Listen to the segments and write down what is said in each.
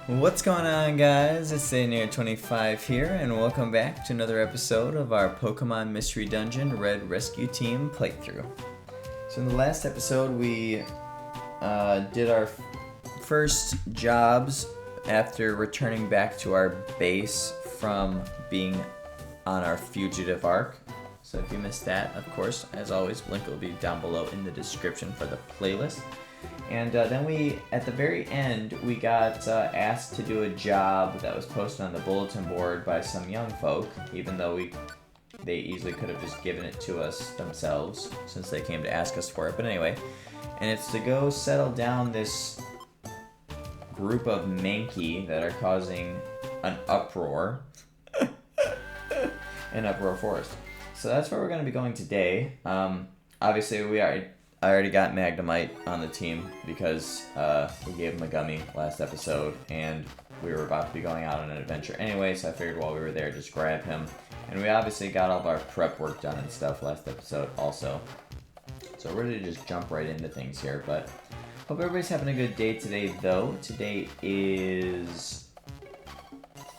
What's going on, guys? It's Near25 here, and welcome back to another episode of our Pokemon Mystery Dungeon Red Rescue Team playthrough. So in the last episode, we did our first jobs after returning back to our base from being on our fugitive arc. So if you missed that, of course, as always, link will be down below in the description for the playlist. And then we, at the very end, we got asked to do a job that was posted on the bulletin board by some young folk, even though they easily could have just given it to us themselves since they came to ask us for it. But anyway, and it's to go settle down this group of Mankey that are causing an uproar in Uproar Forest. So that's where we're going to be going today. Obviously, I already got Magnemite on the team because we gave him a gummy last episode, and we were about to be going out on an adventure anyway, so I figured while we were there, just grab him. And we obviously got all of our prep work done and stuff last episode also. So we're ready to just jump right into things here, but hope everybody's having a good day today, though. Today is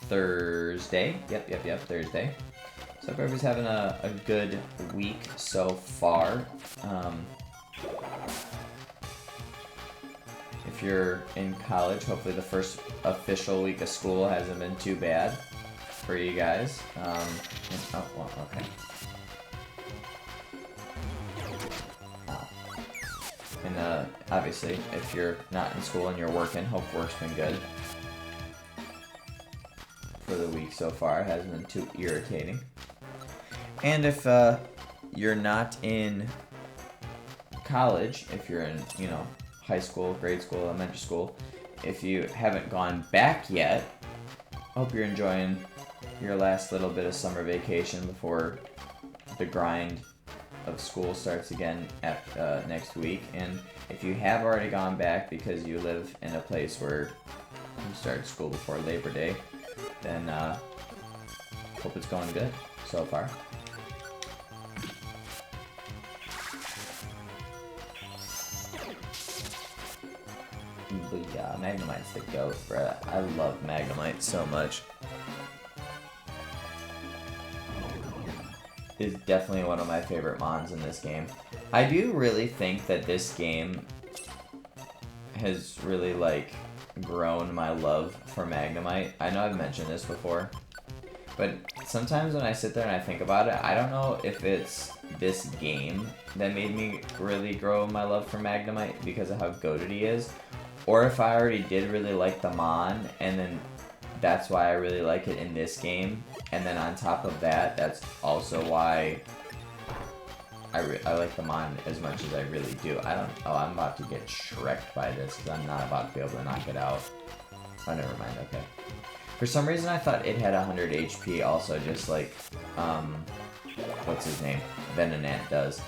Thursday. Yep, Thursday. So hope everybody's having a good week so far. If you're in college, hopefully the first official week of school hasn't been too bad for you guys. Okay. Wow. And obviously, if you're not in school and you're working, hope work's been good for the week so far. It hasn't been too irritating. And if you're not in college, if you're in, high school, grade school, elementary school, if you haven't gone back yet, hope you're enjoying your last little bit of summer vacation before the grind of school starts again at next week. And if you have already gone back because you live in a place where you started school before Labor Day, then hope it's going good so far. But yeah, Magnemite's the GOAT, bruh. I love Magnemite so much. It's definitely one of my favorite mons in this game. I do really think that this game has really, grown my love for Magnemite. I know I've mentioned this before, but sometimes when I sit there and I think about it, I don't know if it's this game that made me really grow my love for Magnemite because of how goated he is, or if I already did really like the Mon, and then that's why I really like it in this game. And then on top of that, that's also why I like the Mon as much as I really do. I'm about to get Shrek'd by this because I'm not about to be able to knock it out. Oh, never mind, okay. For some reason, I thought it had 100 HP also, just like, what's his name? Venonat does.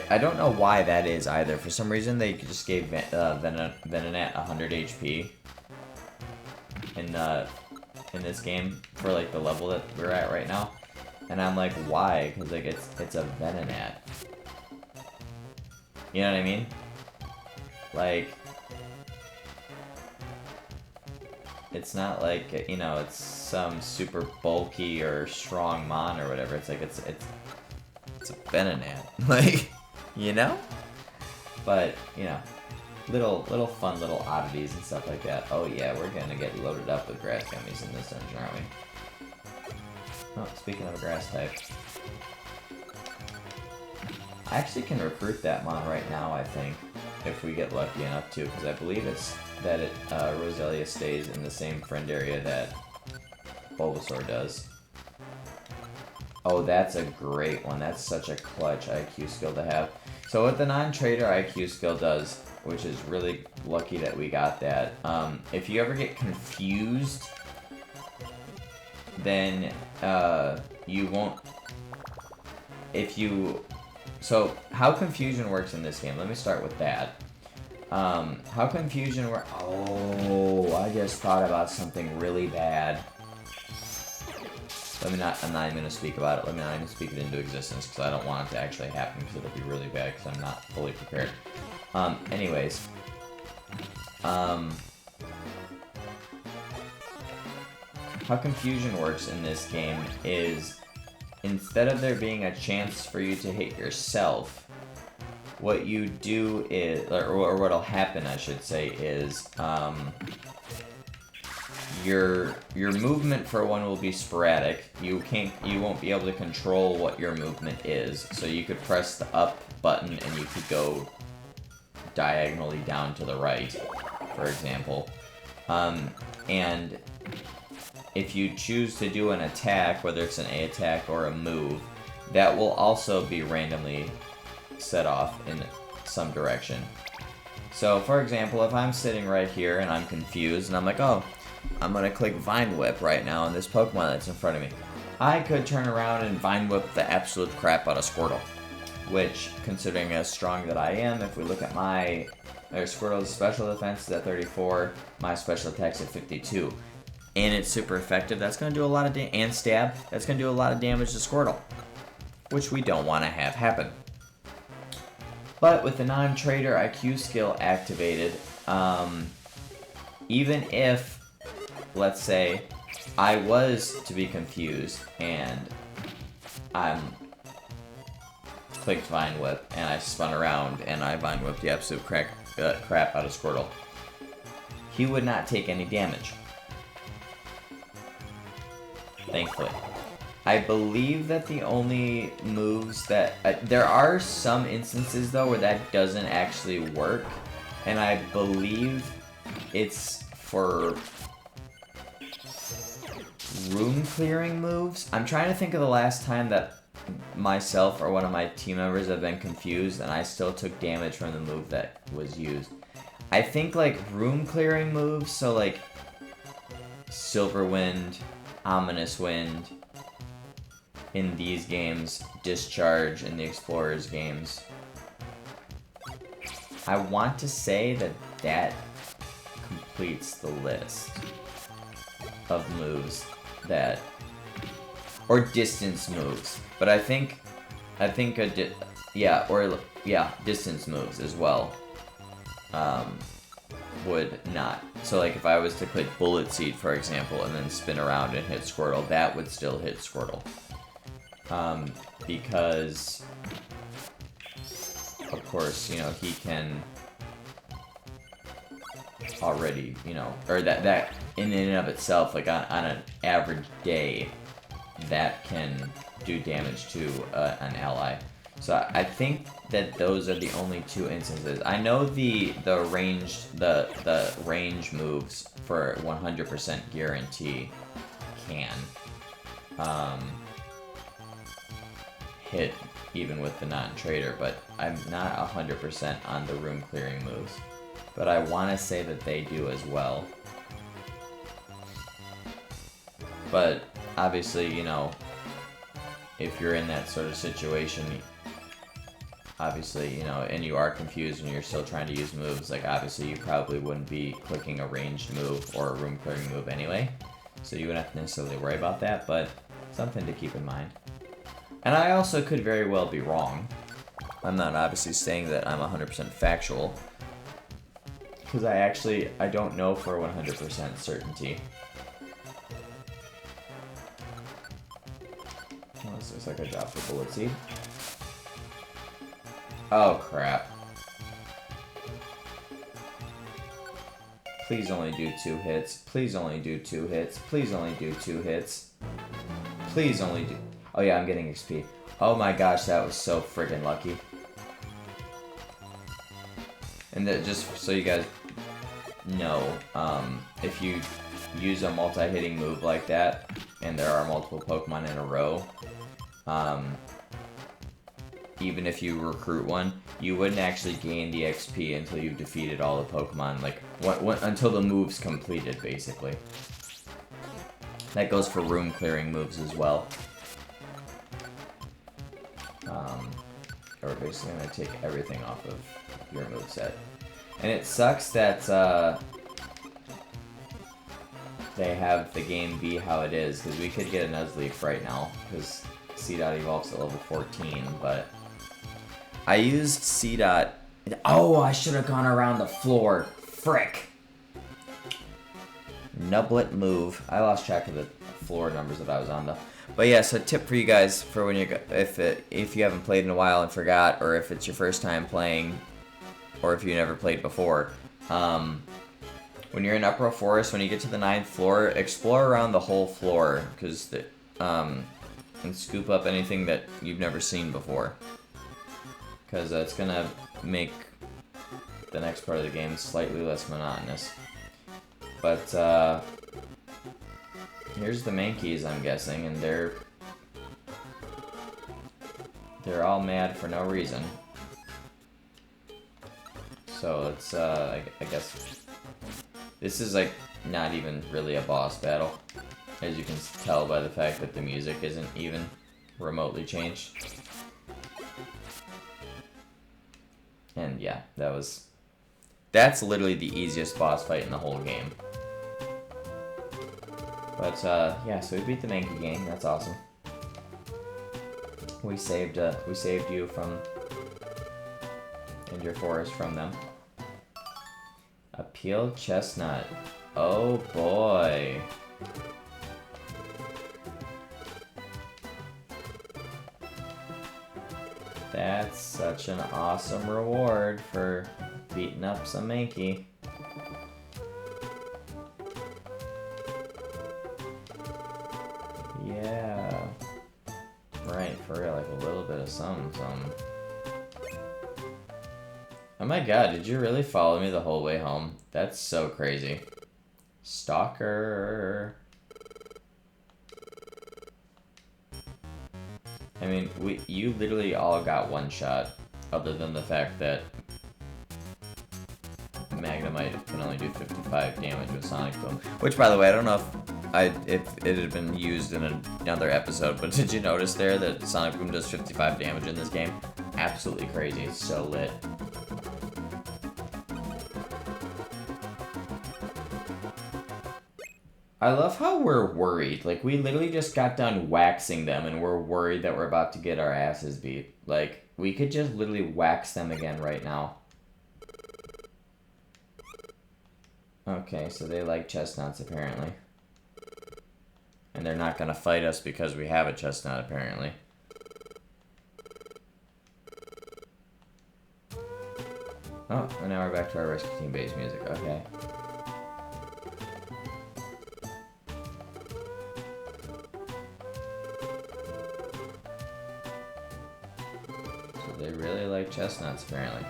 I don't know why that is either. For some reason, they just gave Venonat 100 HP in this game for the level that we're at right now, and I'm like, why? Because it's a Venonat. You know what I mean? It's not like it's some super bulky or strong mon or whatever. It's a Venonat, But little fun little oddities and stuff like that. Oh yeah, we're gonna get loaded up with grass gummies in this dungeon, aren't we? Oh, speaking of a grass type, I actually can recruit that mon right now, I think, if we get lucky enough to, because I believe it's that Roselia stays in the same friend area that Bulbasaur does. Oh, that's a great one. That's such a clutch IQ skill to have. So what the non-trader IQ skill does, which is really lucky that we got that, if you ever get confused, then you won't... So how confusion works in this game, let me start with that. How confusion works... Oh, I just thought about something really bad. I'm not even going to speak about it. Let me not even speak it into existence because I don't want it to actually happen because it'll be really bad because I'm not fully prepared. Anyways. how confusion works in this game is instead of there being a chance for you to hit yourself, what you do is, or what'll happen, I should say, is your movement for one will be sporadic. You won't be able to control what your movement is. So you could press the up button and you could go diagonally down to the right, for example. And if you choose to do an attack, whether it's an A attack or a move, that will also be randomly set off in some direction. So, for example, if I'm sitting right here and I'm confused and I'm like, oh, I'm gonna click Vine Whip right now on this Pokemon that's in front of me, I could turn around and Vine Whip the absolute crap out of Squirtle. Which, considering as strong that I am, if we look at my Squirtle's special defense is at 34, my special attack's at 52. And it's super effective. That's going to do a lot of damage. And stab. That's going to do a lot of damage to Squirtle. Which we don't want to have happen. But with the non-trader IQ skill activated, even if, let's say, I was to be confused and I'm clicked Vine Whip and I spun around and I Vine Whipped the absolute crap out of Squirtle, he would not take any damage. Thankfully. I believe that the only moves that... there are some instances, though, where that doesn't actually work. And I believe it's for room-clearing moves. I'm trying to think of the last time that myself or one of my team members have been confused and I still took damage from the move that was used. I think, like, room-clearing moves, so, like, Silver Wind, Ominous Wind in these games, Discharge in the Explorers games. I want to say that that completes the list of moves that, or distance moves. But I think distance moves as well would not. So, like, if I was to click Bullet Seed, for example, and then spin around and hit Squirtle, that would still hit Squirtle. Because, of course, you know, he can already, you know, or that in and of itself, like, on an average day, that can do damage to an ally. So I think that those are the only two instances. I know the range moves for 100% guarantee can hit even with the non-trader, but I'm not 100% on the room clearing moves. But I want to say that they do as well. But obviously, you know, if you're in that sort of situation, obviously, you know, and you are confused and you're still trying to use moves, like, obviously you probably wouldn't be clicking a ranged move or a room clearing move anyway. So you wouldn't have to necessarily worry about that, but something to keep in mind. And I also could very well be wrong. I'm not obviously saying that I'm 100% factual, because I don't know for 100% certainty. Oh, this looks like I dropped the Bullet Seed. Oh, crap. Please only do 2 hits. Please only do 2 hits. Please only do 2 hits. Please only do... Oh yeah, I'm getting XP. Oh my gosh, that was so friggin' lucky. And that, just so you guys know, if you use a multi-hitting move like that, and there are multiple Pokemon in a row, even if you recruit one, you wouldn't actually gain the XP until you've defeated all the Pokemon, like, until the move's completed, basically. That goes for room clearing moves as well. We're basically going to take everything off of your moveset. And it sucks that they have the game be how it is, because we could get a Nuzleaf right now, because C-Dot evolves at level 14, but I used C-Dot... Oh, I should have gone around the floor. Frick! Nublet move. I lost track of the floor numbers that I was on though. But yeah, so tip for you guys for when you if you haven't played in a while and forgot, or if it's your first time playing, or if you never played before. When you're in Uproar Forest, when you get to the 9th floor, explore around the whole floor, because and scoop up anything that you've never seen before, because it's gonna make the next part of the game slightly less monotonous. But here's the Mankeys, I'm guessing, and they're all mad for no reason. So it's I guess this is like not even really a boss battle, as you can tell by the fact that the music isn't even remotely changed. And yeah, that's literally the easiest boss fight in the whole game. But yeah, so we beat the Mankey Gang. That's awesome. We saved you from your forest from them. A peeled chestnut. Oh boy. That's such an awesome reward for beating up some Mankey. Yeah. Right, for real, like a little bit of something. Oh my god, did you really follow me the whole way home? That's so crazy. Stalker. I mean, you literally all got one shot, other than the fact that Magnemite can only do 55 damage with Sonic Boom. Which, by the way, I don't know if it had been used in another episode, but did you notice there that Sonic Boom does 55 damage in this game? Absolutely crazy. It's so lit. I love how we're worried. Like, we literally just got done waxing them, and we're worried that we're about to get our asses beat. Like, we could just literally wax them again right now. Okay, so they like chestnuts, apparently. And they're not gonna fight us because we have a chestnut, apparently. Oh, and now we're back to our Rescue Team base music. Okay. They really like chestnuts, apparently.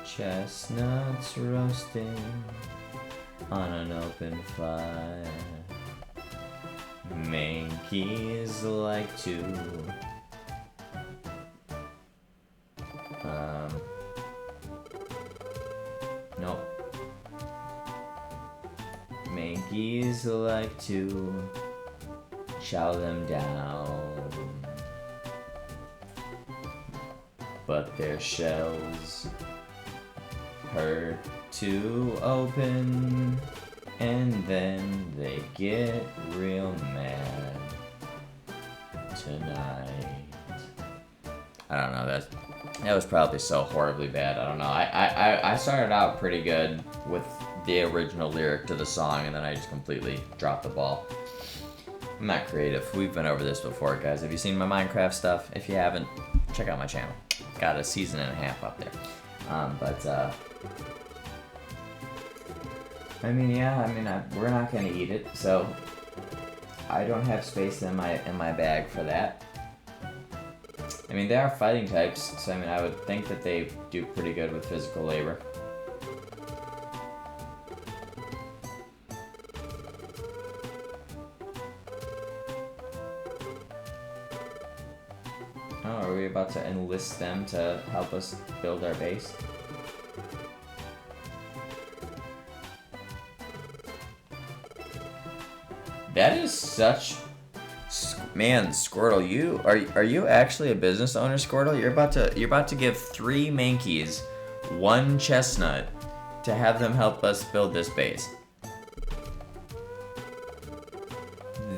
Chestnuts roasting on an open fire. Mankeys like to nope. Mankeys like to chow them down, but their shells hurt to open, and then they get real mad tonight. I don't know, that was probably so horribly bad. I don't know. I started out pretty good with the original lyric to the song, and then I just completely dropped the ball. I'm not creative. We've been over this before, guys. Have you seen my Minecraft stuff? If you haven't, check out my channel. Got a season and a half up there. I mean, yeah, we're not gonna eat it, so I don't have space in my bag for that. I mean, they are fighting types, so I mean, I would think that they do pretty good with physical labor. Oh, are we about to enlist them to help us build our base? That is such... Man, Squirtle, are you actually a business owner, Squirtle? You're about to give 3 Mankeys 1 chestnut to have them help us build this base.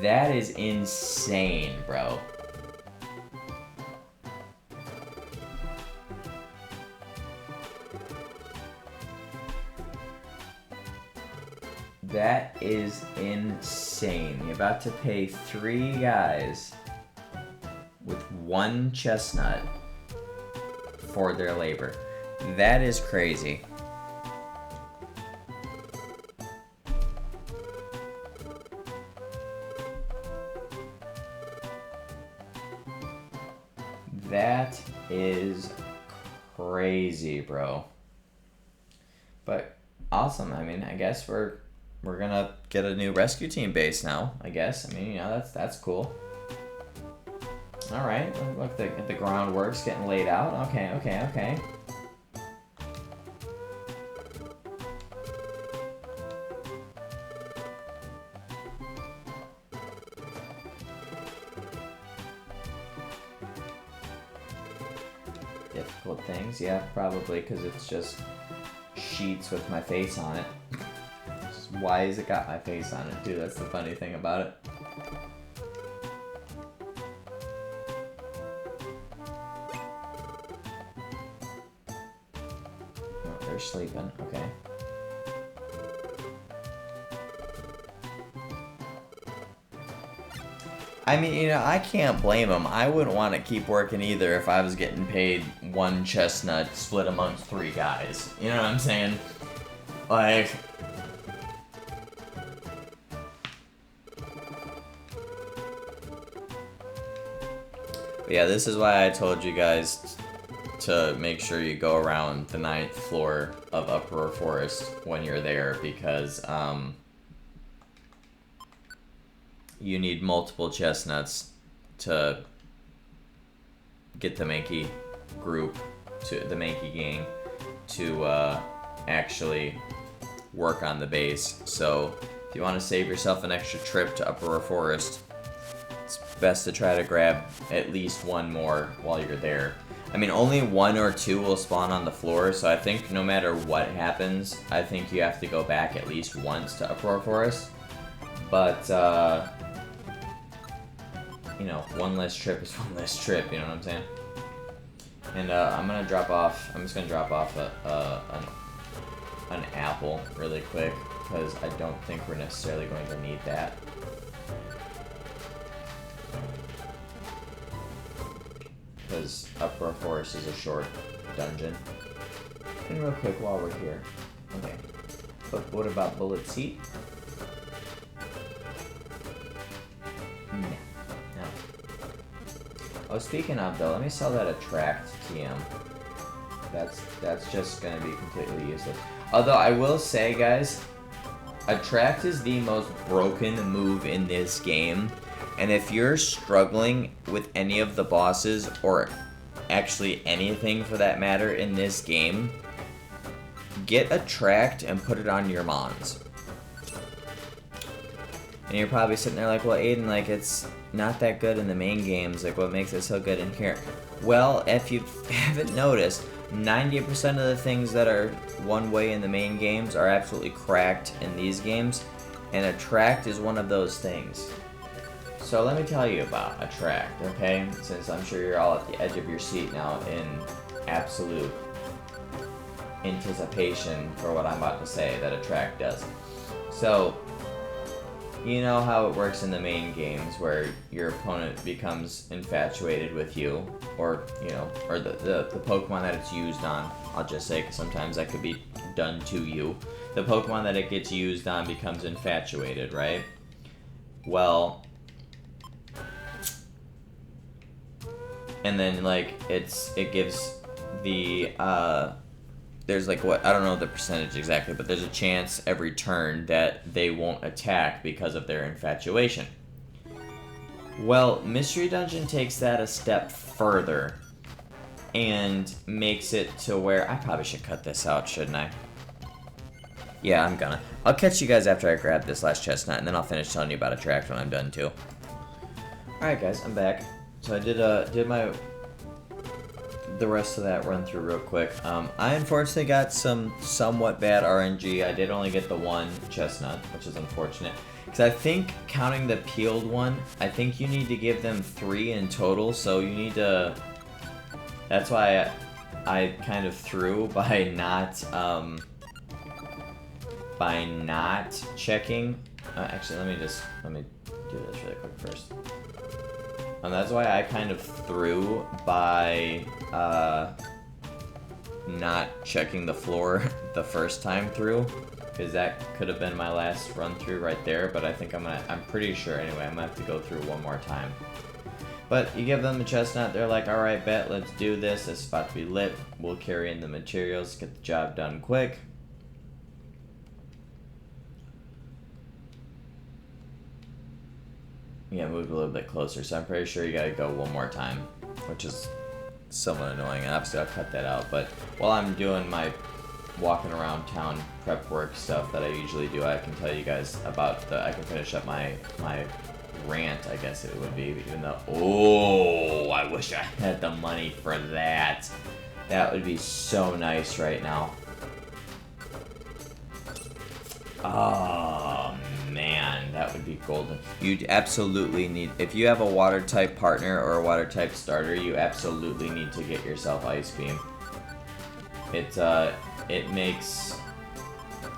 That is insane, bro. That is insane. You're about to pay 3 guys with 1 chestnut for their labor. That is crazy. That is crazy, bro. But awesome. I mean, I guess we're gonna get a new rescue team base now. I guess. I mean, you know, that's cool. All right. Look, the groundwork's getting laid out. Okay. Difficult things, yeah, probably because it's just sheets with my face on it. Why has it got my face on it, too? That's the funny thing about it. Oh, they're sleeping. Okay. I mean, you know, I can't blame them. I wouldn't want to keep working either if I was getting paid 1 chestnut split amongst 3 guys. You know what I'm saying? Like... But yeah, this is why I told you guys to make sure you go around the 9th floor of Uproar Forest when you're there, because, you need multiple chestnuts to get the Mankey group, the Mankey Gang, to actually work on the base. So if you want to save yourself an extra trip to Uproar Forest, it's best to try to grab at least 1 more while you're there. I mean, only 1 or 2 will spawn on the floor, so I think no matter what happens, I think you have to go back at least once to Uproar Forest. But, you know, 1 less trip is 1 less trip, you know what I'm saying? And I'm just gonna drop off an apple really quick, because I don't think we're necessarily going to need that. Because Uproar Forest is a short dungeon. And real quick while we're here. Okay. But what about Bullet Seat? No. Oh, speaking of though, let me sell that Attract TM. That's just gonna be completely useless. Although I will say, guys, Attract is the most broken move in this game. And if you're struggling with any of the bosses, or actually anything for that matter in this game, get Attract and put it on your Mons. And you're probably sitting there like, well, Aiden, like, it's not that good in the main games, like, what makes it so good in here? Well, if you haven't noticed, 90% of the things that are one way in the main games are absolutely cracked in these games, and Attract is one of those things. So let me tell you about Attract, okay? Since I'm sure you're all at the edge of your seat now in absolute anticipation for what I'm about to say that Attract does. So, you know how it works in the main games where your opponent becomes infatuated with you, or, you know, or the Pokemon that it's used on, I'll just say, because sometimes that could be done to you. The Pokemon that it gets used on becomes infatuated, right? Well, and then, like, it gives the, there's like, what, I don't know the percentage exactly, but there's a chance every turn that they won't attack because of their infatuation. Well, Mystery Dungeon takes that a step further and makes it to where, I probably should cut this out, shouldn't I? Yeah, I'm gonna. I'll catch you guys after I grab this last chestnut, and then I'll finish telling you about Attract when I'm done too. Alright guys, I'm back. So I did the rest of that run through real quick. I unfortunately got some somewhat bad RNG. I did only get the 1 chestnut, which is unfortunate. Because I think, counting the peeled one, I think you need to give them 3 in total, so you need to... That's why I kind of threw by not checking Actually, let me do this really quick first. And that's why I kind of threw by not checking the floor the first time through, because that could have been my last run through right there. But I think I'm pretty sure anyway. I'm gonna have to go through one more time. But you give them the chestnut, they're like, all right, bet, let's do this. It's about to be lit. We'll carry in the materials, get the job done quick. Yeah, moved a little bit closer, so I'm pretty sure you gotta go one more time, which is somewhat annoying, and obviously I'll cut that out. But while I'm doing my walking around town prep work stuff that I usually do, I can tell you guys about I can finish up my rant, I guess it would be, even though, oh, I wish I had the money for that. That would be so nice right now. Oh, man, that would be golden. You'd absolutely need, if you have a water type partner or a water type starter, you absolutely need to get yourself Ice Beam. It makes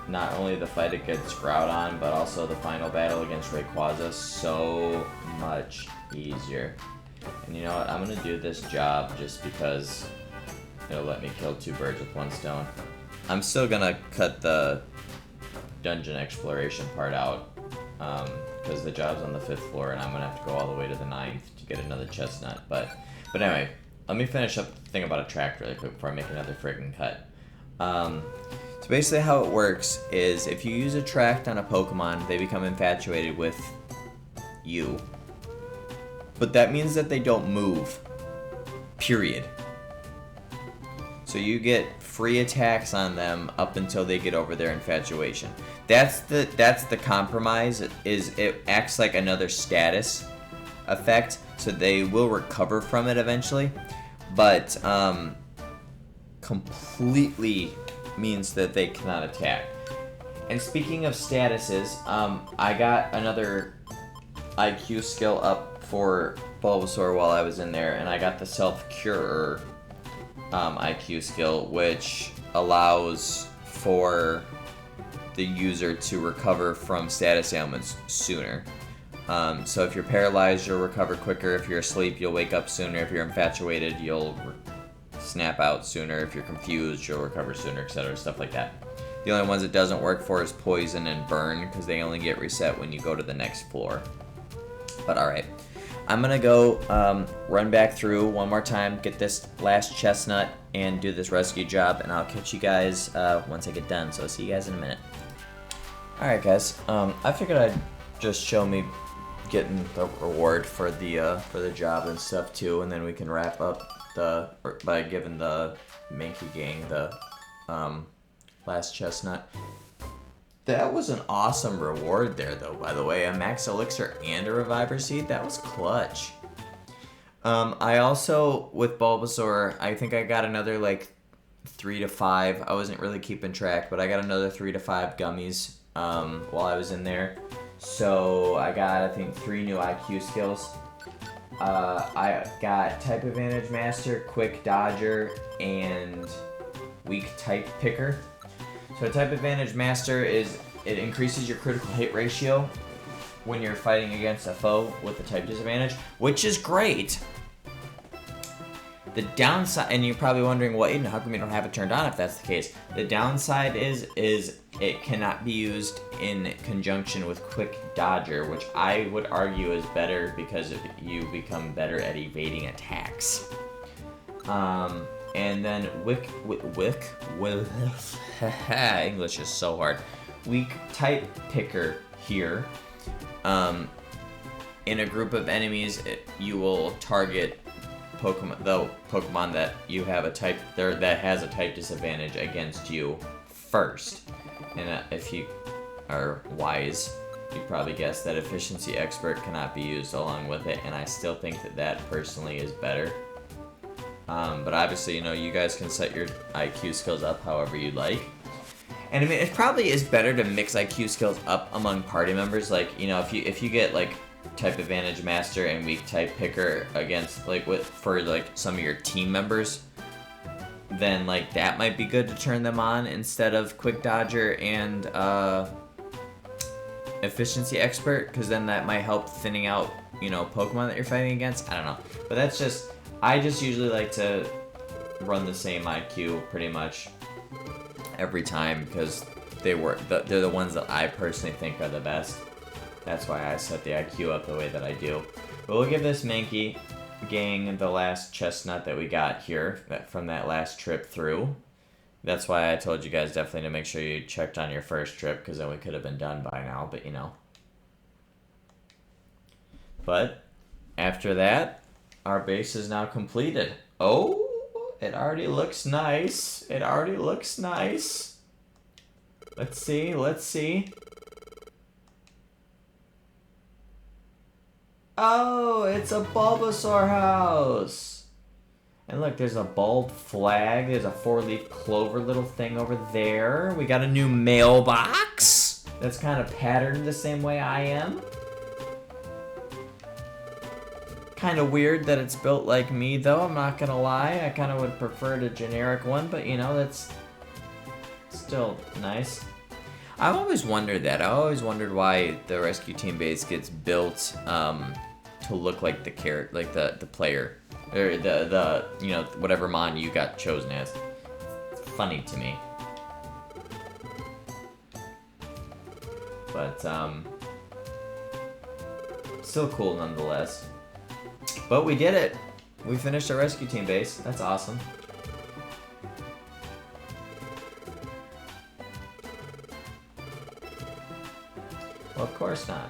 not only the fight against Groudon, but also the final battle against Rayquaza so much easier. And you know what, I'm gonna do this job just because it'll let me kill 2 birds with 1 stone. I'm still gonna cut the dungeon exploration part out, because the job's on the 5th floor and I'm gonna have to go all the way to the 9th to get another chestnut. But anyway, let me finish up the thing about a track really quick before I make another friggin' cut. So basically how it works is if you use a tract on a Pokemon, they become infatuated with you. But that means that they don't move. Period. So you get free attacks on them up until they get over their infatuation. That's the compromise, is it acts like another status effect, so they will recover from it eventually. But completely means that they cannot attack. And speaking of statuses, I got another IQ skill up for Bulbasaur while I was in there, and I got the Self-Cure IQ skill, which allows for the user to recover from status ailments sooner. So if you're paralyzed, you'll recover quicker. If you're asleep, you'll wake up sooner. If you're infatuated, you'll snap out sooner. If you're confused, you'll recover sooner, etc. Stuff like that. The only ones it doesn't work for is poison and burn, because they only get reset when you go to the next floor. But alright. I'm gonna go run back through one more time, get this last chestnut, and do this rescue job, and I'll catch you guys once I get done. So I'll see you guys in a minute. Alright guys, I figured I'd just show me getting the reward for the job and stuff too, and then we can wrap up by giving the Mankey Gang the last chestnut. That was an awesome reward there, though, by the way. A max elixir and a reviver seed, that was clutch. I also, with Bulbasaur, I think I got another, like, 3 to 5. I wasn't really keeping track, but I got another 3 to 5 gummies while I was in there. So I got, I think, 3 new IQ skills. I got Type Advantage Master, Quick Dodger, and Weak Type Picker. So Type Advantage Master is, it increases your critical hit ratio when you're fighting against a foe with a type disadvantage, which is great. The downside, and you're probably wondering, well, Aiden, how come you don't have it turned on if that's the case? The downside is it cannot be used in conjunction with Quick Dodger, which I would argue is better because you become better at evading attacks. And then English is so hard. Weak Type Picker here. In a group of enemies, you will target Pokemon that you have a type that has a type disadvantage against you first. And if you are wise, you probably guess that Efficiency Expert cannot be used along with it, and I still think that personally is better. But obviously, you know, you guys can set your IQ skills up however you'd like. And I mean, it probably is better to mix IQ skills up among party members. Like, you know, if you get like Type Advantage Master and Weak Type Picker against for some of your team members, then like that might be good to turn them on instead of Quick Dodger and efficiency expert, because then that might help thinning out, you know, Pokemon that you're fighting against. I don't know. But that's just, I just usually like to run the same IQ pretty much every time, because they're the ones that I personally think are the best. That's why I set the IQ up the way that I do. But we'll give this Mankey Gang the last chestnut that we got here from that last trip through. That's why I told you guys definitely to make sure you checked on your first trip, because then we could have been done by now, but you know. But after that, our base is now completed. Oh, it already looks nice. It already looks nice. Let's see, let's see. Oh, it's a Bulbasaur house. And look, there's a bulb flag. There's a 4-leaf clover little thing over there. We got a new mailbox that's kind of patterned the same way I am. Kind of weird that it's built like me, though. I'm not gonna lie. I kind of would prefer the generic one, but you know, that's still nice. I've always wondered that. I always wondered why the rescue team base gets built to look like the the player, or the you know, whatever mon you got chosen as. It's funny to me. But still cool nonetheless. But we did it. We finished our rescue team base. That's awesome. Well, of course not.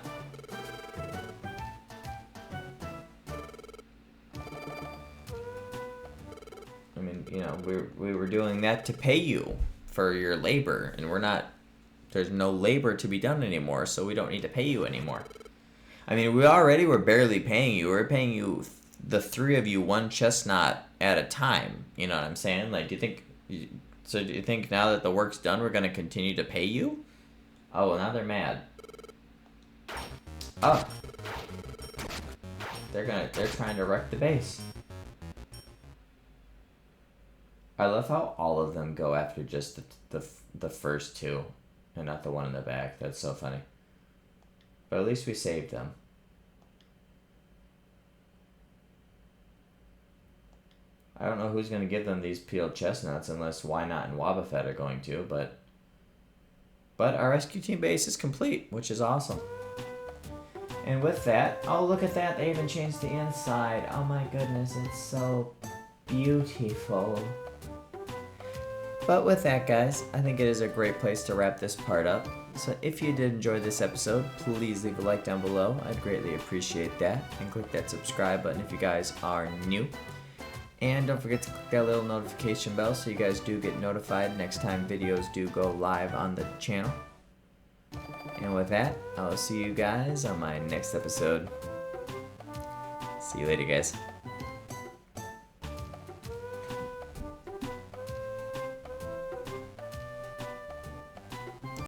I mean, you know, we were doing that to pay you for your labor, and we're not, there's no labor to be done anymore, so we don't need to pay you anymore. I mean, we already were barely paying you. We're paying you, the 3 of you, 1 chestnut at a time. You know what I'm saying? Like, do you think now that the work's done, we're gonna continue to pay you? Oh, well, now they're mad. Oh. They're trying to wreck the base. I love how all of them go after just the first 2 and not the one in the back. That's so funny. But at least we saved them. I don't know who's going to give them these peeled chestnuts, unless Why Not and Wobbuffet are going to, but our rescue team base is complete, which is awesome. And with that, oh, look at that, they even changed the inside. Oh my goodness, it's so beautiful. But with that, guys, I think it is a great place to wrap this part up. So if you did enjoy this episode, please leave a like down below. I'd greatly appreciate that. And click that subscribe button if you guys are new. And don't forget to click that little notification bell so you guys do get notified next time videos do go live on the channel. And with that, I'll see you guys on my next episode. See you later, guys.